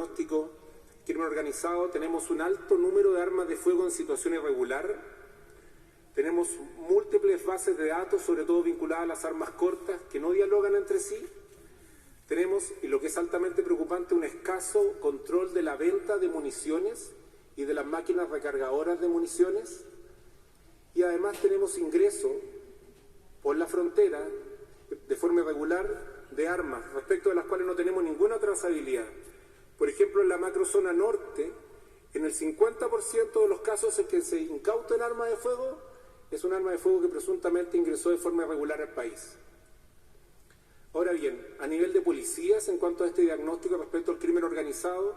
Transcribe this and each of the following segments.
diagnóstico crimen organizado, tenemos un alto número de armas de fuego en situación irregular, tenemos múltiples bases de datos, sobre todo vinculadas a las armas cortas, que no dialogan entre sí. Tenemos, y lo que es altamente preocupante, un escaso control de la venta de municiones y de las máquinas recargadoras de municiones. Y además tenemos ingreso por la frontera, de forma irregular, de armas, respecto de las cuales no tenemos ninguna trazabilidad. Por ejemplo, en la macrozona norte, en el 50% de los casos en que se incauta el arma de fuego, es un arma de fuego que presuntamente ingresó de forma irregular al país. Ahora bien, a nivel de policías, en cuanto a este diagnóstico respecto al crimen organizado,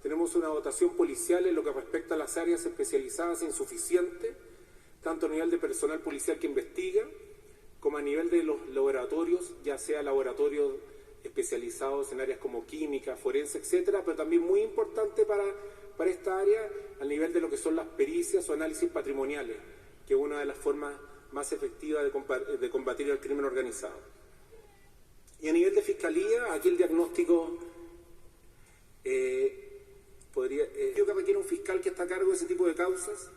tenemos una dotación policial en lo que respecta a las áreas especializadas insuficiente, tanto a nivel de personal policial que investiga, como a nivel de los laboratorios, ya sea laboratorios especializados en áreas como química, forense, etcétera, pero también muy importante para esta área, al nivel de lo que son las pericias o análisis patrimoniales, que es una de las formas más efectivas de combatir el crimen organizado. Y a nivel de fiscalía, aquí el diagnóstico yo que requiere un fiscal que está a cargo de ese tipo de causas.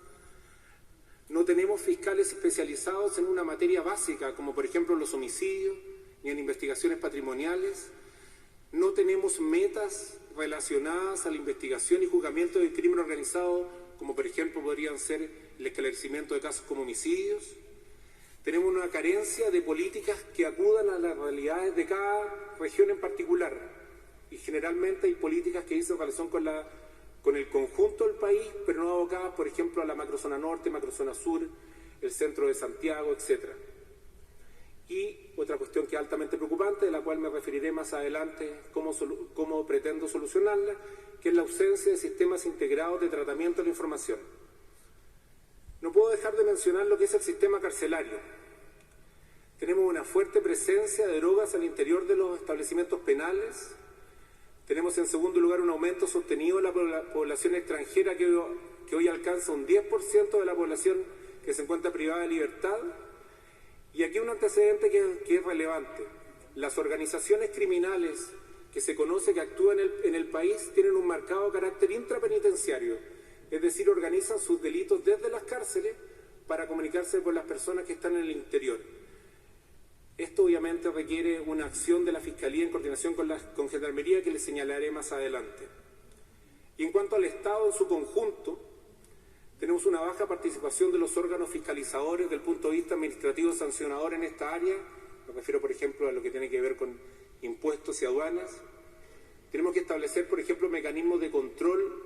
No tenemos fiscales especializados en una materia básica, como por ejemplo los homicidios, ni en investigaciones patrimoniales. No tenemos metas relacionadas a la investigación y juzgamiento del crimen organizado, como por ejemplo podrían ser el esclarecimiento de casos como homicidios. Tenemos una carencia de políticas que acudan a las realidades de cada región en particular. Y generalmente hay políticas que dicen relación con el conjunto del país, pero no abocadas, por ejemplo, a la macrozona norte, macrozona sur, el centro de Santiago, etc. Y otra cuestión que es altamente preocupante, de la cual me referiré más adelante, cómo pretendo solucionarla, que es la ausencia de sistemas integrados de tratamiento de la información. No puedo dejar de mencionar lo que es el sistema carcelario. Tenemos una fuerte presencia de drogas al interior de los establecimientos penales. Tenemos en segundo lugar un aumento sostenido de la población extranjera que hoy alcanza un 10% de la población que se encuentra privada de libertad. Y aquí un antecedente que es relevante. Las organizaciones criminales que se conoce que actúan en el país tienen un marcado carácter intrapenitenciario, es decir, organizan sus delitos desde las cárceles para comunicarse con las personas que están en el interior. Esto obviamente requiere una acción de la Fiscalía en coordinación con Gendarmería, que les señalaré más adelante. Y en cuanto al Estado en su conjunto, tenemos una baja participación de los órganos fiscalizadores desde el punto de vista administrativo sancionador en esta área. Me refiero, por ejemplo, a lo que tiene que ver con impuestos y aduanas. Tenemos que establecer, por ejemplo, mecanismos de control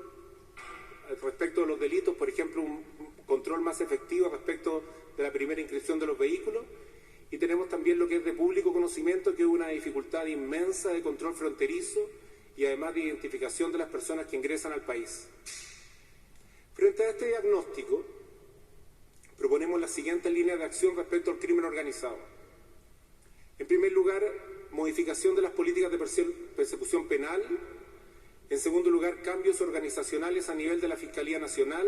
respecto de los delitos, por ejemplo, un control más efectivo respecto de la primera inscripción de los vehículos. Y tenemos también lo que es de público conocimiento, que es una dificultad inmensa de control fronterizo y además de identificación de las personas que ingresan al país. Frente a este diagnóstico, proponemos las siguientes líneas de acción respecto al crimen organizado. En primer lugar, modificación de las políticas de persecución penal. En segundo lugar, cambios organizacionales a nivel de la Fiscalía Nacional.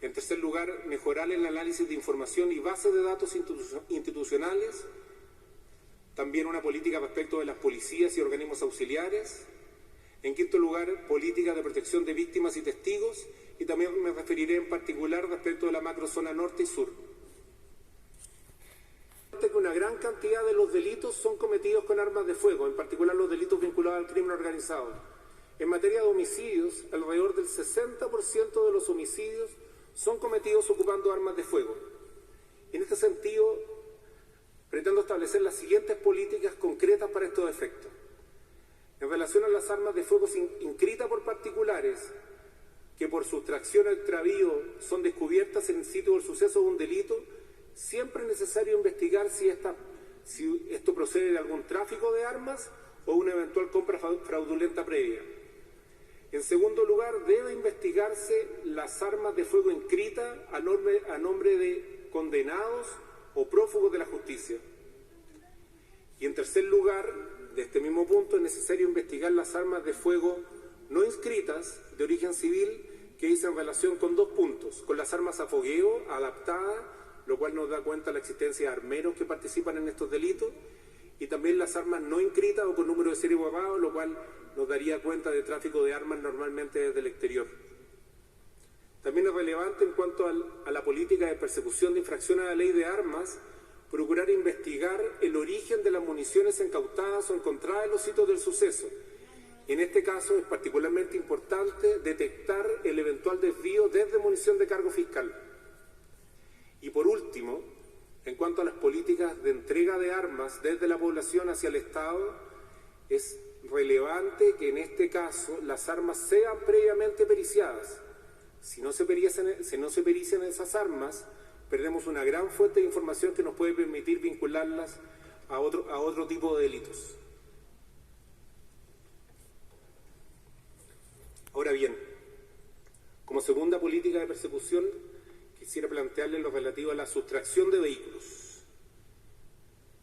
En tercer lugar, mejorar el análisis de información y bases de datos institucionales. También una política respecto de las policías y organismos auxiliares. En quinto lugar, política de protección de víctimas y testigos. Y también me referiré en particular respecto de la macrozona norte y sur. Una gran cantidad de los delitos son cometidos con armas de fuego, en particular los delitos vinculados al crimen organizado. En materia de homicidios, alrededor del 60% de los homicidios son cometidos ocupando armas de fuego. En este sentido, pretendo establecer las siguientes políticas concretas para estos efectos. En relación a las armas de fuego inscritas por particulares, que por sustracción o extravío son descubiertas en el sitio del suceso de un delito, siempre es necesario investigar si esto procede de algún tráfico de armas o una eventual compra fraudulenta previa. En segundo lugar, debe investigarse las armas de fuego inscritas a nombre de condenados o prófugos de la justicia. Y en tercer lugar, de este mismo punto, es necesario investigar las armas de fuego no inscritas de origen civil que dicen relación con dos puntos: con las armas a fogueo adaptadas, lo cual nos da cuenta de la existencia de armeros que participan en estos delitos, y también las armas no inscritas o con número de serie borrado, lo cual nos daría cuenta de tráfico de armas normalmente desde el exterior. También es relevante en cuanto a la política de persecución de infracciones a la ley de armas, procurar investigar el origen de las municiones incautadas o encontradas en los sitios del suceso. En este caso es particularmente importante detectar el eventual desvío desde munición de cargo fiscal. Y por último, en cuanto a las políticas de entrega de armas desde la población hacia el Estado, es relevante que en este caso las armas sean previamente periciadas. Si no se perician esas armas, perdemos una gran fuente de información que nos puede permitir vincularlas a otro tipo de delitos. Ahora bien, como segunda política de persecución, quisiera plantearles lo relativo a la sustracción de vehículos.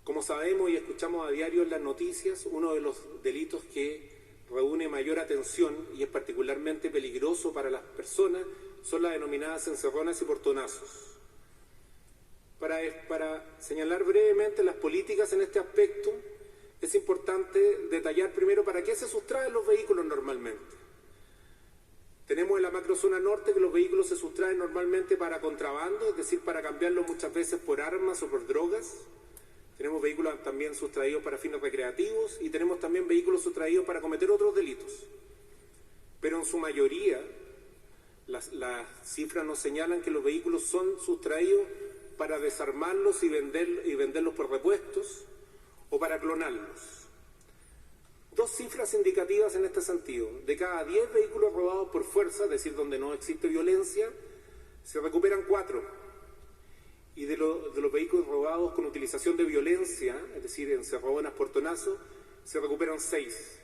Como sabemos y escuchamos a diario en las noticias, uno de los delitos que reúne mayor atención y es particularmente peligroso para las personas son las denominadas encerronas y portonazos. Para señalar brevemente las políticas en este aspecto, es importante detallar primero para qué se sustraen los vehículos normalmente. Tenemos en la macrozona norte que los vehículos se sustraen normalmente para contrabando, es decir, para cambiarlos muchas veces por armas o por drogas. Tenemos vehículos también sustraídos para fines recreativos y tenemos también vehículos sustraídos para cometer otros delitos. Pero en su mayoría, las cifras nos señalan que los vehículos son sustraídos para desarmarlos y venderlos por repuestos o para clonarlos. Dos cifras indicativas en este sentido. De cada 10 vehículos robados por fuerza, es decir, donde no existe violencia, se recuperan 4. Y de los vehículos robados con utilización de violencia, es decir, encerronas, portonazos, se recuperan 6.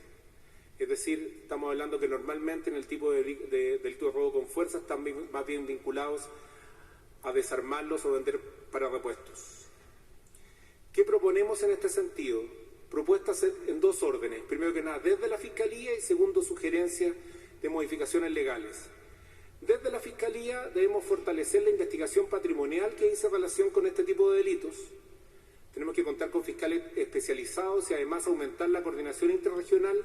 Es decir, estamos hablando que normalmente en el tipo de delito de robo con fuerza están más bien vinculados a desarmarlos o vender para repuestos. ¿Qué proponemos en este sentido? Propuestas en dos órdenes. Primero que nada, desde la Fiscalía y segundo, sugerencias de modificaciones legales. Desde la Fiscalía debemos fortalecer la investigación patrimonial que dice relación con este tipo de delitos. Tenemos que contar con fiscales especializados y además aumentar la coordinación interregional,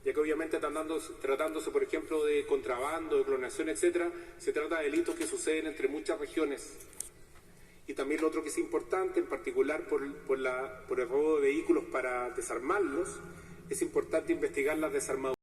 ya que obviamente tratándose, por ejemplo, de contrabando, de clonación, etcétera, se trata de delitos que suceden entre muchas regiones. Y también lo otro que es importante, en particular por el robo de vehículos para desarmarlos, es importante investigar las desarmaduras.